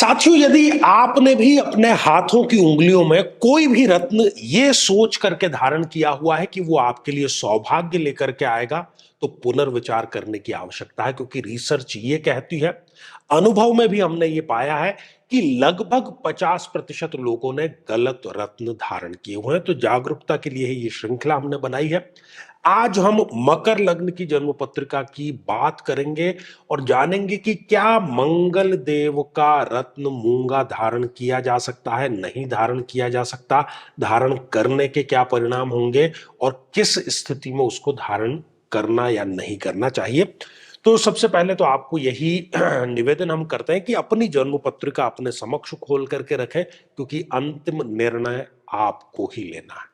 साथियों, यदि आपने भी अपने हाथों की उंगलियों में कोई भी रत्न ये सोच करके धारण किया हुआ है कि वो आपके लिए सौभाग्य लेकर के आएगा, तो पुनर्विचार करने की आवश्यकता है, क्योंकि रिसर्च ये कहती है, अनुभव में भी हमने ये पाया है कि लगभग 50% लोगों ने गलत रत्न धारण किए हुए हैं। तो जागरूकता के लिए ही ये श्रृंखला हमने बनाई है। आज हम मकर लग्न की जन्म पत्रिका की बात करेंगे और जानेंगे कि क्या मंगल देव का रत्न मूंगा धारण किया जा सकता है, नहीं धारण किया जा सकता, धारण करने के क्या परिणाम होंगे और किस स्थिति में उसको धारण करना या नहीं करना चाहिए। तो सबसे पहले तो आपको यही निवेदन हम करते हैं कि अपनी जन्म पत्रिका अपने समक्ष खोल करके रखें, क्योंकि अंतिम निर्णय आपको ही लेना है।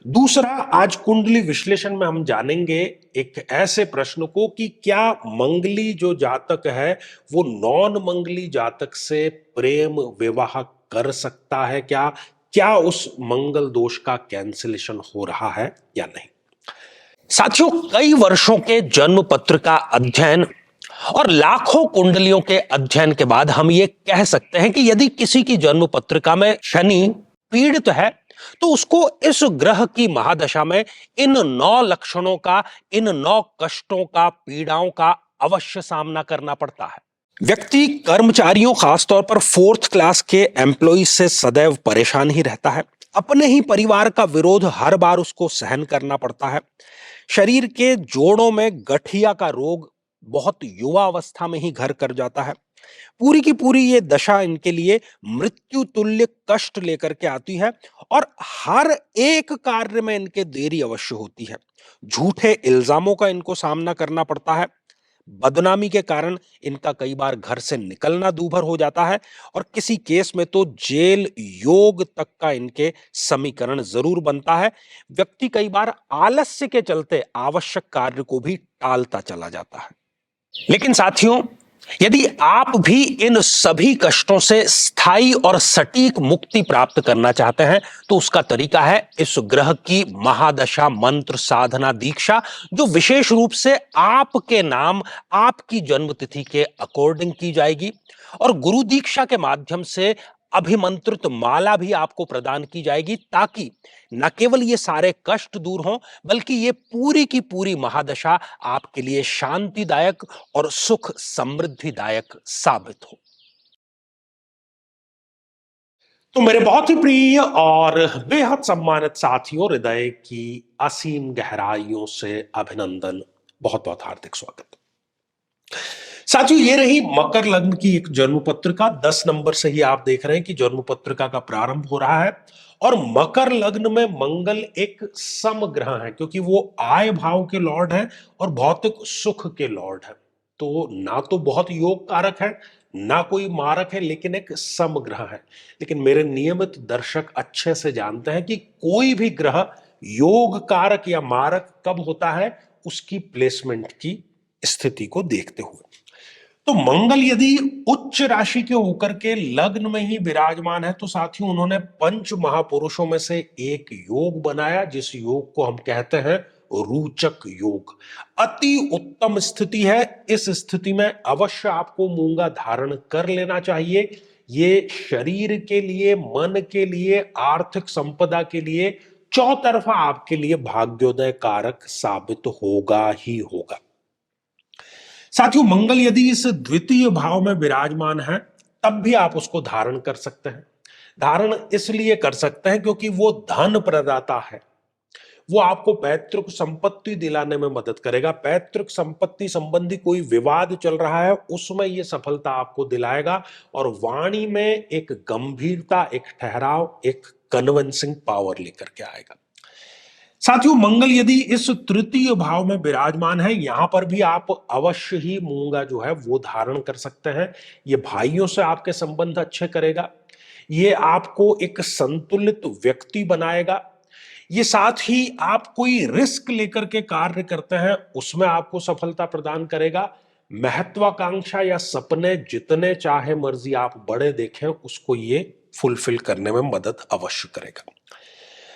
दूसरा, आज कुंडली विश्लेषण में हम जानेंगे एक ऐसे प्रश्न को कि क्या मंगली जो जातक है वो नॉन मंगली जातक से प्रेम विवाह कर सकता है, क्या क्या उस मंगल दोष का कैंसिलेशन हो रहा है या नहीं। साथियों, कई वर्षों के जन्म पत्र का अध्ययन और लाखों कुंडलियों के अध्ययन के बाद हम ये कह सकते हैं कि यदि किसी की जन्म पत्रिका में शनि पीड़ित है तो उसको इस ग्रह की महादशा में इन 9 लक्षणों का, इन 9 कष्टों का, पीड़ाओं का अवश्य सामना करना पड़ता है। व्यक्ति कर्मचारियों, खासतौर पर 4th क्लास के एम्प्लॉय से सदैव परेशान ही रहता है। अपने ही परिवार का विरोध हर बार उसको सहन करना पड़ता है। शरीर के जोड़ों में गठिया का रोग बहुत युवा अवस्था में ही घर कर जाता है। पूरी की पूरी ये दशा इनके लिए मृत्यु तुल्य कष्ट लेकर के आती है और हर एक कार्य में इनके देरी अवश्य होती है। झूठे इल्जामों का इनको सामना करना पड़ता है। बदनामी के कारण इनका कई बार घर से निकलना दूभर हो जाता है और किसी केस में तो जेल योग तक का इनके समीकरण जरूर बनता है। व्यक्ति कई बार आलस्य के चलते आवश्यक कार्य को भी टालता चला जाता है। लेकिन साथियों, यदि आप भी इन सभी कष्टों से स्थायी और सटीक मुक्ति प्राप्त करना चाहते हैं तो उसका तरीका है इस ग्रह की महादशा मंत्र साधना दीक्षा, जो विशेष रूप से आपके नाम, आपकी जन्मतिथि के अकॉर्डिंग की जाएगी और गुरु दीक्षा के माध्यम से अभिमंत्रित माला भी आपको प्रदान की जाएगी, ताकि न केवल ये सारे कष्ट दूर हों बल्कि ये पूरी की पूरी महादशा आपके लिए शांतिदायक और सुख समृद्धिदायक साबित हो। तो मेरे बहुत ही प्रिय और बेहद सम्मानित साथियों, हृदय की असीम गहराइयों से अभिनंदन, बहुत बहुत हार्दिक स्वागत। साथियों, ये रही मकर लग्न की एक जन्म पत्रिका। 10 नंबर से ही आप देख रहे हैं कि जन्म पत्रिका का प्रारंभ हो रहा है और मकर लग्न में मंगल एक समग्रह है, क्योंकि वो आय भाव के लॉर्ड है और भौतिक सुख के लॉर्ड है। तो ना तो बहुत योग कारक है, ना कोई मारक है, लेकिन एक समग्रह है। लेकिन मेरे नियमित दर्शक अच्छे से जानते हैं कि कोई भी ग्रह योग कारक या मारक कब होता है, उसकी प्लेसमेंट की स्थिति को देखते हुए। तो मंगल यदि उच्च राशि के होकर के लग्न में ही विराजमान है तो साथियों, उन्होंने पंच महापुरुषों में से एक योग बनाया, जिस योग को हम कहते हैं रोचक योग। अति उत्तम स्थिति है। इस स्थिति में अवश्य आपको मूंगा धारण कर लेना चाहिए। ये शरीर के लिए, मन के लिए, आर्थिक संपदा के लिए, चौतरफा आपके लिए भाग्योदय कारक साबित होगा ही होगा। साथियों, मंगल यदि इस द्वितीय भाव में विराजमान है तब भी आप उसको धारण कर सकते हैं। धारण इसलिए कर सकते हैं क्योंकि वो धन प्रदाता है। वो आपको पैतृक संपत्ति दिलाने में मदद करेगा। पैतृक संपत्ति संबंधी कोई विवाद चल रहा है उसमें ये सफलता आपको दिलाएगा और वाणी में एक गंभीरता, एक ठहराव, एक कन्विंसिंग पावर लेकर के आएगा। साथियों, मंगल यदि इस तृतीय भाव में विराजमान है, यहां पर भी आप अवश्य ही मूंगा जो है वो धारण कर सकते हैं। ये भाइयों से आपके संबंध अच्छे करेगा। ये आपको एक संतुलित व्यक्ति बनाएगा। ये साथ ही आप कोई रिस्क लेकर के कार्य करते हैं उसमें आपको सफलता प्रदान करेगा। महत्वाकांक्षा या सपने जितने चाहे मर्जी आप बड़े देखें, उसको ये फुलफिल करने में मदद अवश्य करेगा।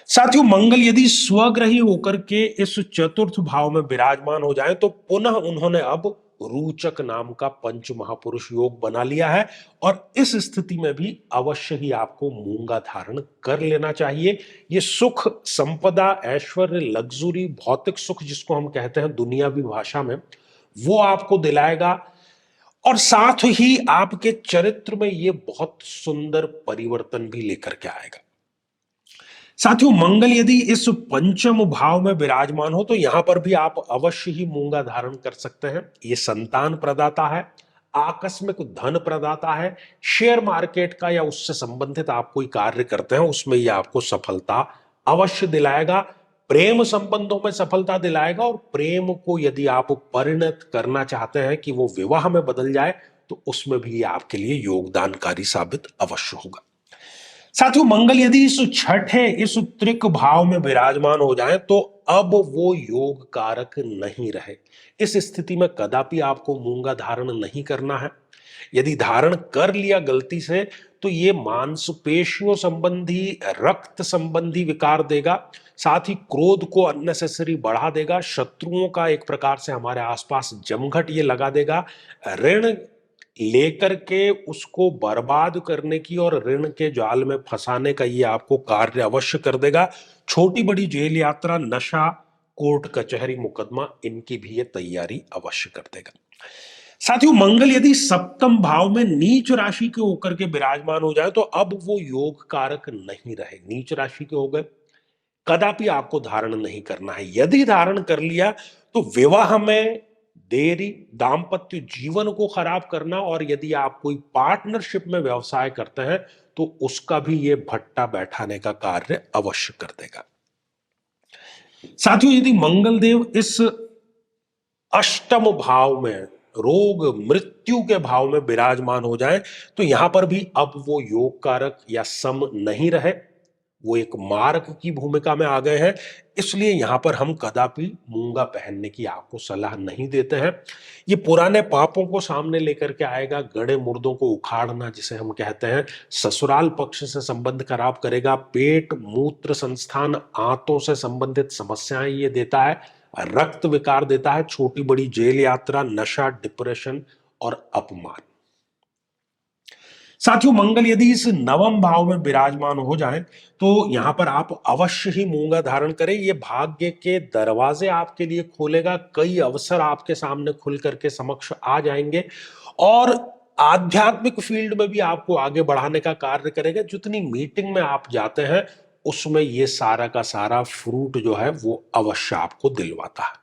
साथियों, मंगल यदि स्वग्रही होकर के इस चतुर्थ भाव में विराजमान हो जाए तो पुनः उन्होंने अब रोचक नाम का पंच महापुरुष योग बना लिया है। और इस स्थिति में भी अवश्य ही आपको मूंगा धारण कर लेना चाहिए। ये सुख, संपदा, ऐश्वर्य, लग्जरी, भौतिक सुख जिसको हम कहते हैं दुनियावी भाषा में, वो आपको दिलाएगा और साथ ही आपके चरित्र में ये बहुत सुंदर परिवर्तन भी लेकर के आएगा। साथियों, मंगल यदि इस पंचम भाव में विराजमान हो तो यहां पर भी आप अवश्य ही मूंगा धारण कर सकते हैं। ये संतान प्रदाता है, आकस्मिक धन प्रदाता है, शेयर मार्केट का या उससे संबंधित आप कोई कार्य करते हैं उसमें ये आपको सफलता अवश्य दिलाएगा, प्रेम संबंधों में सफलता दिलाएगा। और प्रेम को यदि आप परिणत करना चाहते हैं कि वो विवाह में बदल जाए तो उसमें भी ये आपके लिए योगदानकारी साबित अवश्य होगा। साथियों, मंगल यदि इस छठे, इस त्रिक भाव में विराजमान हो जाए तो अब वो योग कारक नहीं रहे। इस स्थिति में कदापि आपको मूंगा धारण नहीं करना है। यदि धारण कर लिया गलती से तो ये मांसपेशियों संबंधी, रक्त संबंधी विकार देगा, साथ ही क्रोध को अननेसेसरी बढ़ा देगा, शत्रुओं का एक प्रकार से हमारे आसपास जमघट ये लगा देगा, ऋण लेकर के उसको बर्बाद करने की और ऋण के जाल में फंसाने का ये आपको कार्य अवश्य कर देगा। छोटी बड़ी जेल यात्रा, नशा, कोर्ट कचहरी, मुकदमा, इनकी भी ये तैयारी अवश्य कर देगा। साथियों, मंगल यदि सप्तम भाव में नीच राशि के होकर के विराजमान हो जाए तो अब वो योग कारक नहीं रहे। नीच राशि के हो गए, कदापि आपको धारण नहीं करना है। यदि धारण कर लिया तो विवाह में देरी, दाम्पत्य जीवन को खराब करना, और यदि आप कोई पार्टनरशिप में व्यवसाय करते हैं तो उसका भी ये भट्टा बैठाने का कार्य अवश्य कर देगा। साथियों, यदि मंगल देव इस अष्टम भाव में, रोग मृत्यु के भाव में विराजमान हो जाए तो यहां पर भी अब वो योग कारक या सम नहीं रहे, वो एक मार्ग की भूमिका में आ गए हैं। इसलिए यहां पर हम कदापि मूंगा पहनने की आपको सलाह नहीं देते हैं। ये पुराने पापों को सामने लेकर के आएगा, गड़े मुर्दों को उखाड़ना जिसे हम कहते हैं, ससुराल पक्ष से संबंध खराब करेगा, पेट, मूत्र संस्थान, आंतों से संबंधित समस्याएं ये देता है, रक्त विकार देता है, छोटी बड़ी जेल यात्रा, नशा, डिप्रेशन और अपमान। साथियों, मंगल यदि इस नवम भाव में विराजमान हो जाए तो यहां पर आप अवश्य ही मूंगा धारण करें। ये भाग्य के दरवाजे आपके लिए खोलेगा, कई अवसर आपके सामने खुल करके समक्ष आ जाएंगे और आध्यात्मिक फील्ड में भी आपको आगे बढ़ाने का कार्य करेगा। जितनी मीटिंग में आप जाते हैं उसमें ये सारा का सारा फ्रूट जो है वो अवश्य आपको दिलवाता है।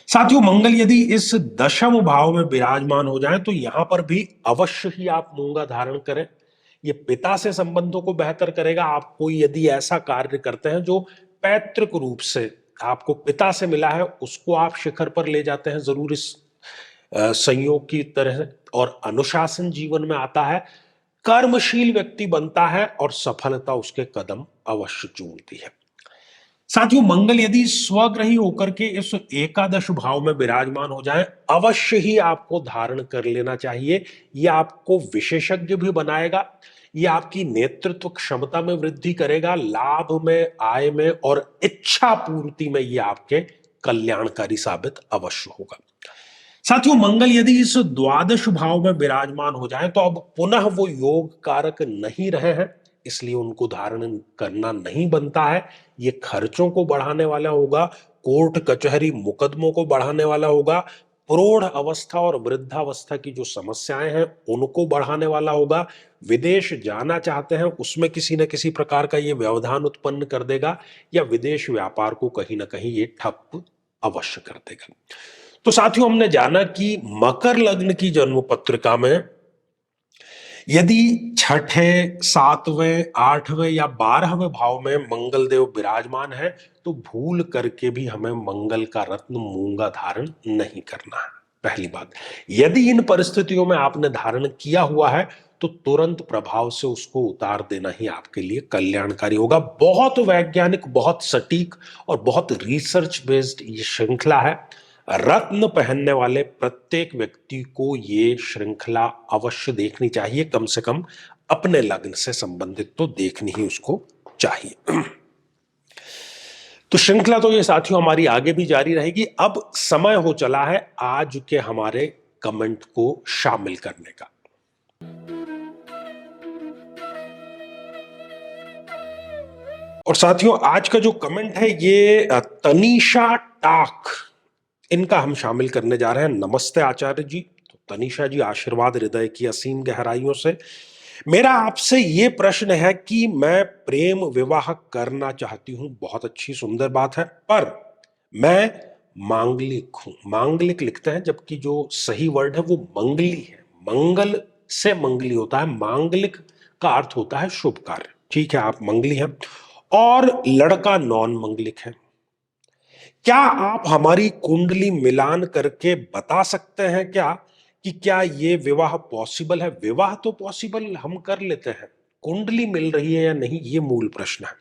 साथियों, मंगल यदि इस दशम भाव में विराजमान हो जाए तो यहां पर भी अवश्य ही आप मूंगा धारण करें। ये पिता से संबंधों को बेहतर करेगा। आप कोई यदि ऐसा कार्य करते हैं जो पैतृक रूप से आपको पिता से मिला है, उसको आप शिखर पर ले जाते हैं जरूर इस संयोग की तरह, और अनुशासन जीवन में आता है, कर्मशील व्यक्ति बनता है और सफलता उसके कदम अवश्य चूमती है। साथियों, मंगल यदि स्वग्रही होकर के इस एकादश भाव में विराजमान हो जाए अवश्य ही आपको धारण कर लेना चाहिए। यह आपको विशेषज्ञ भी बनाएगा, यह आपकी नेतृत्व क्षमता में वृद्धि करेगा, लाभ में, आय में और इच्छा पूर्ति में यह आपके कल्याणकारी साबित अवश्य होगा। साथियों, मंगल यदि इस द्वादश भाव में विराजमान हो जाए तो अब पुनः वो योग कारक नहीं रहे हैं, इसलिए उनको धारण करना नहीं बनता है। ये खर्चों को बढ़ाने वाला होगा, कोर्ट कचहरी मुकदमों को बढ़ाने वाला होगा, प्रौढ़ अवस्था और वृद्धावस्था की जो समस्याएं हैं उनको बढ़ाने वाला होगा, विदेश जाना चाहते हैं उसमें किसी न किसी प्रकार का ये व्यवधान उत्पन्न कर देगा, या विदेश व्यापार को कहीं ना कहीं ये ठप अवश्य कर देगा। तो साथियों, हमने जाना कि मकर लग्न की जन्म पत्रिका में यदि छठे, सातवें, आठवें या 12वें भाव में मंगल देव विराजमान है तो भूल करके भी हमें मंगल का रत्न मूंगा धारण नहीं करना है। पहली बात, यदि इन परिस्थितियों में आपने धारण किया हुआ है तो तुरंत प्रभाव से उसको उतार देना ही आपके लिए कल्याणकारी होगा। बहुत वैज्ञानिक, बहुत सटीक और बहुत रिसर्च बेस्ड ये श्रृंखला है। रत्न पहनने वाले प्रत्येक व्यक्ति को ये श्रृंखला अवश्य देखनी चाहिए, कम से कम अपने लग्न से संबंधित तो देखनी ही उसको चाहिए। तो श्रृंखला तो ये साथियों हमारी आगे भी जारी रहेगी। अब समय हो चला है आज के हमारे कमेंट को शामिल करने का। और साथियों आज का जो कमेंट है ये तनीषा टाक, इनका हम शामिल करने जा रहे हैं। नमस्ते आचार्य जी। तो तनीषा जी, आशीर्वाद हृदय की असीम गहराइयों से। मेरा आपसे ये प्रश्न है कि मैं प्रेम विवाह करना चाहती हूं, बहुत अच्छी सुंदर बात है, पर मैं मांगलिक हूं। मांगलिक लिखते हैं जबकि जो सही वर्ड है वो मंगली है। मंगल से मंगली होता है, मांगलिक का अर्थ होता है शुभ कार्य। ठीक है, आप मंगली हैं और लड़का नॉन मंगलिक है। क्या आप हमारी कुंडली मिलान करके बता सकते हैं क्या कि क्या ये विवाह पॉसिबल है? विवाह तो पॉसिबल हम कर लेते हैं, कुंडली मिल रही है या नहीं, ये मूल प्रश्न है।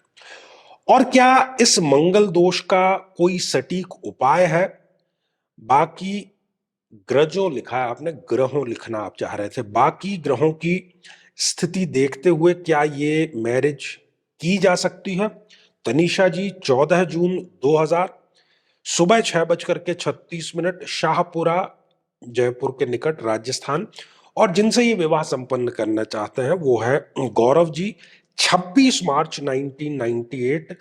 और क्या इस मंगल दोष का कोई सटीक उपाय है? बाकी ग्रजों लिखा है आपने, ग्रहों लिखना आप चाह रहे थे। बाकी ग्रहों की स्थिति देखते हुए क्या ये मैरिज की जा सकती है? तनीषा जी, 14 जून 2000 सुबह 6:36 शाहपुरा, जयपुर के निकट, राजस्थान। और जिनसे ये विवाह संपन्न करना चाहते हैं वो है गौरव जी, 26 मार्च 1998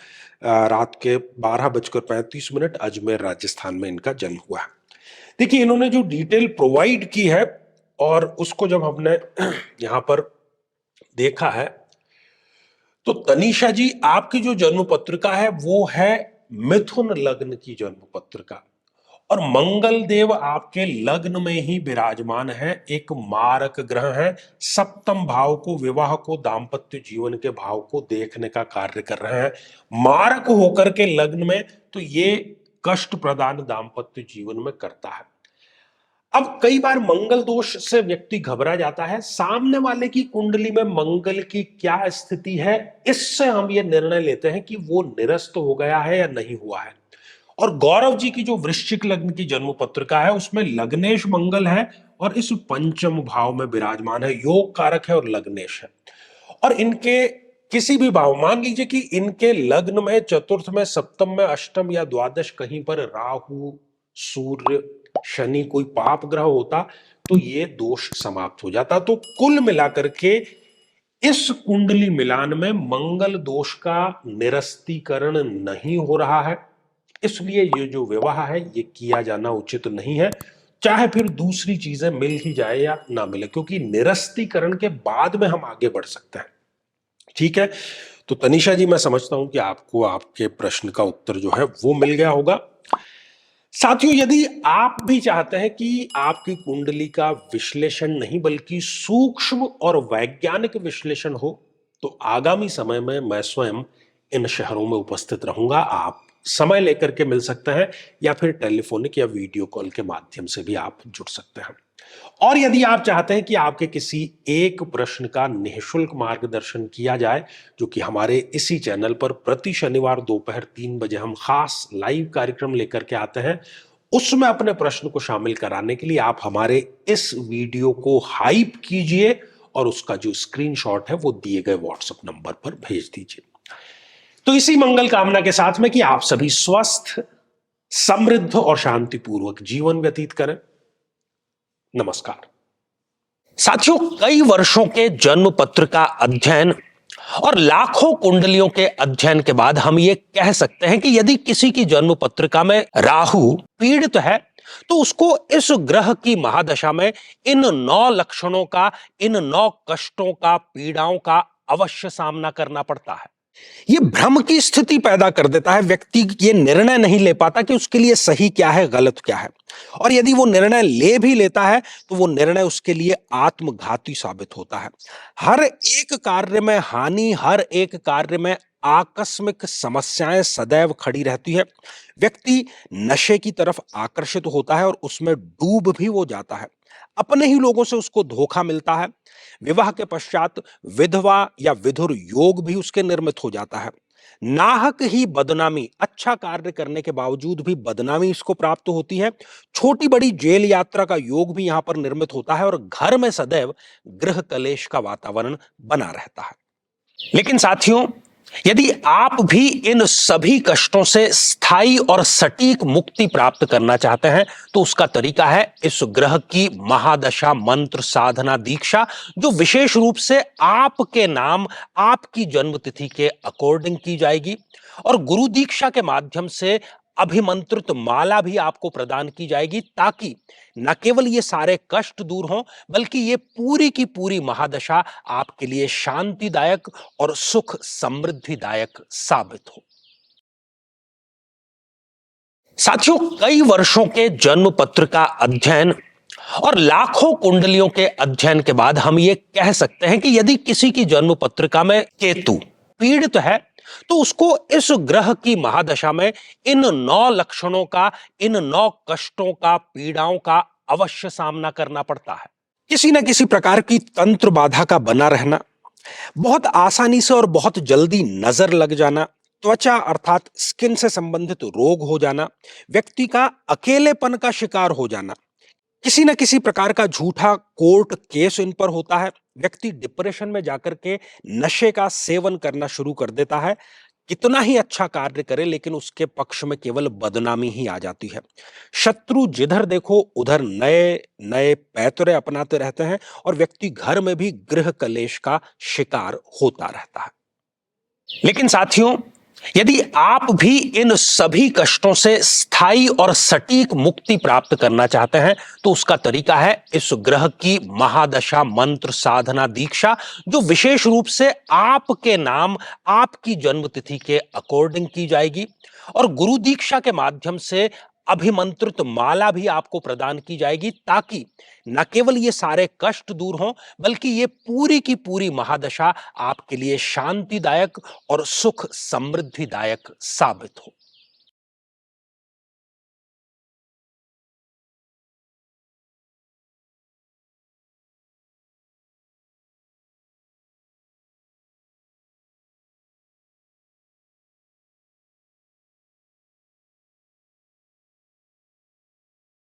रात के 12:35 अजमेर राजस्थान में इनका जन्म हुआ है। देखिए इन्होंने जो डिटेल प्रोवाइड की है और उसको जब हमने यहां पर देखा है तो तनीषा जी आपकी जो जन्म पत्रिका है वो है मिथुन लग्न की जन्म पत्रिका, और मंगल देव आपके लग्न में ही विराजमान है, एक मारक ग्रह है। सप्तम भाव को, विवाह को, दाम्पत्य जीवन के भाव को देखने का कार्य कर रहे हैं। मारक होकर के लग्न में, तो ये कष्ट प्रदान दाम्पत्य जीवन में करता है। अब कई बार मंगल दोष से व्यक्ति घबरा जाता है, सामने वाले की कुंडली में मंगल की क्या स्थिति है, इससे हम ये निर्णय लेते हैं कि वो निरस्त हो गया है या नहीं हुआ है। और गौरव जी की जो वृश्चिक लग्न की जन्म पत्रिका है उसमें लग्नेश मंगल है और इस पंचम भाव में विराजमान है, योग कारक है और लग्नेश है। और इनके किसी भी भाव, मान लीजिए कि इनके लग्न में, चतुर्थ में, सप्तम में, अष्टम या द्वादश कहीं पर राहु, सूर्य, शनि कोई पाप ग्रह होता तो ये दोष समाप्त हो जाता। तो कुल मिलाकर के इस कुंडली मिलान में मंगल दोष का निरस्तीकरण नहीं हो रहा है, इसलिए ये जो विवाह है ये किया जाना उचित नहीं है, चाहे फिर दूसरी चीजें मिल ही जाए या ना मिले, क्योंकि निरस्तीकरण के बाद में हम आगे बढ़ सकते हैं। ठीक है, तो तनीषा जी मैं समझता हूं कि आपको आपके प्रश्न का उत्तर जो है वो मिल गया होगा। साथियों, यदि आप भी चाहते हैं कि आपकी कुंडली का विश्लेषण नहीं बल्कि सूक्ष्म और वैज्ञानिक विश्लेषण हो, तो आगामी समय में मैं स्वयं इन शहरों में उपस्थित रहूंगा। आप समय लेकर के मिल सकते हैं या फिर टेलीफोनिक या वीडियो कॉल के माध्यम से भी आप जुड़ सकते हैं। और यदि आप चाहते हैं कि आपके किसी एक प्रश्न का निःशुल्क मार्गदर्शन किया जाए, जो कि हमारे इसी चैनल पर प्रति शनिवार दोपहर 3 बजे हम खास लाइव कार्यक्रम लेकर के आते हैं, उसमें अपने प्रश्न को शामिल कराने के लिए आप हमारे इस वीडियो को हाइप कीजिए और उसका जो स्क्रीनशॉट है वो दिए गए व्हाट्सएप नंबर पर भेज दीजिए। तो इसी मंगल कामना के साथ में कि आप सभी स्वस्थ, समृद्ध और शांतिपूर्वक जीवन व्यतीत करें। नमस्कार साथियों, कई वर्षों के जन्म पत्र का अध्ययन और लाखों कुंडलियों के अध्ययन के बाद हम ये कह सकते हैं कि यदि किसी की जन्म पत्रिका में राहु पीड़ित है तो उसको इस ग्रह की महादशा में इन 9 लक्षणों का, इन 9 कष्टों का, पीड़ाओं का अवश्य सामना करना पड़ता है। ये भ्रम की स्थिति पैदा कर देता है, व्यक्ति ये निर्णय नहीं ले पाता कि उसके लिए सही क्या है, गलत क्या है। और यदि वो निर्णय ले भी लेता है तो वो निर्णय उसके लिए आत्मघाती साबित होता है। हर एक कार्य में हानि, हर एक कार्य में आकस्मिक समस्याएं सदैव खड़ी रहती है। व्यक्ति नशे की तरफ आकर्षित होता है और उसमें डूब भी वो जाता है। अपने ही लोगों से उसको धोखा मिलता है। विवाह के पश्चात विधवा या विधुर योग भी उसके निर्मित हो जाता है। नाहक ही बदनामी, अच्छा कार्य करने के बावजूद भी बदनामी इसको प्राप्त होती है। छोटी बड़ी जेल यात्रा का योग भी यहां पर निर्मित होता है और घर में सदैव गृह कलेश का वातावरण बना रहता है। लेकिन साथियों, यदि आप भी इन सभी कष्टों से स्थायी और सटीक मुक्ति प्राप्त करना चाहते हैं तो उसका तरीका है इस ग्रह की महादशा मंत्र साधना दीक्षा, जो विशेष रूप से आपके नाम, आपकी जन्मतिथि के अकॉर्डिंग की जाएगी। और गुरु दीक्षा के माध्यम से अभिमंत्रित माला भी आपको प्रदान की जाएगी, ताकि न केवल ये सारे कष्ट दूर हों, बल्कि ये पूरी की पूरी महादशा आपके लिए शांतिदायक और सुख समृद्धिदायक साबित हो। साथियों, कई वर्षों के जन्म पत्र का अध्ययन और लाखों कुंडलियों के अध्ययन के बाद हम ये कह सकते हैं कि यदि किसी की जन्म पत्रिका में केतु पीड़ित है तो उसको इस ग्रह की महादशा में इन 9 लक्षणों का, इन 9 कष्टों का, पीड़ाओं का अवश्य सामना करना पड़ता है। किसी न किसी प्रकार की तंत्र बाधा का बना रहना, बहुत आसानी से और बहुत जल्दी नजर लग जाना, त्वचा अर्थात स्किन से संबंधित रोग हो जाना, व्यक्ति का अकेलेपन का शिकार हो जाना, किसी न किसी प्रकार का झूठा कोर्ट केस इन पर होता है, व्यक्ति डिप्रेशन में जाकर के नशे का सेवन करना शुरू कर देता है, कितना ही अच्छा कार्य करे लेकिन उसके पक्ष में केवल बदनामी ही आ जाती है। शत्रु जिधर देखो उधर नए नए पैतरे अपनाते रहते हैं और व्यक्ति घर में भी गृह कलेश का शिकार होता रहता है। लेकिन साथियों, यदि आप भी इन सभी कष्टों से स्थायी और सटीक मुक्ति प्राप्त करना चाहते हैं तो उसका तरीका है इस ग्रह की महादशा मंत्र साधना दीक्षा, जो विशेष रूप से आपके नाम, आपकी जन्मतिथि के अकॉर्डिंग की जाएगी। और गुरु दीक्षा के माध्यम से अभिमंत्रित माला भी आपको प्रदान की जाएगी, ताकि न केवल ये सारे कष्ट दूर हों, बल्कि ये पूरी की पूरी महादशा आपके लिए शांतिदायक और सुख समृद्धिदायक साबित हो।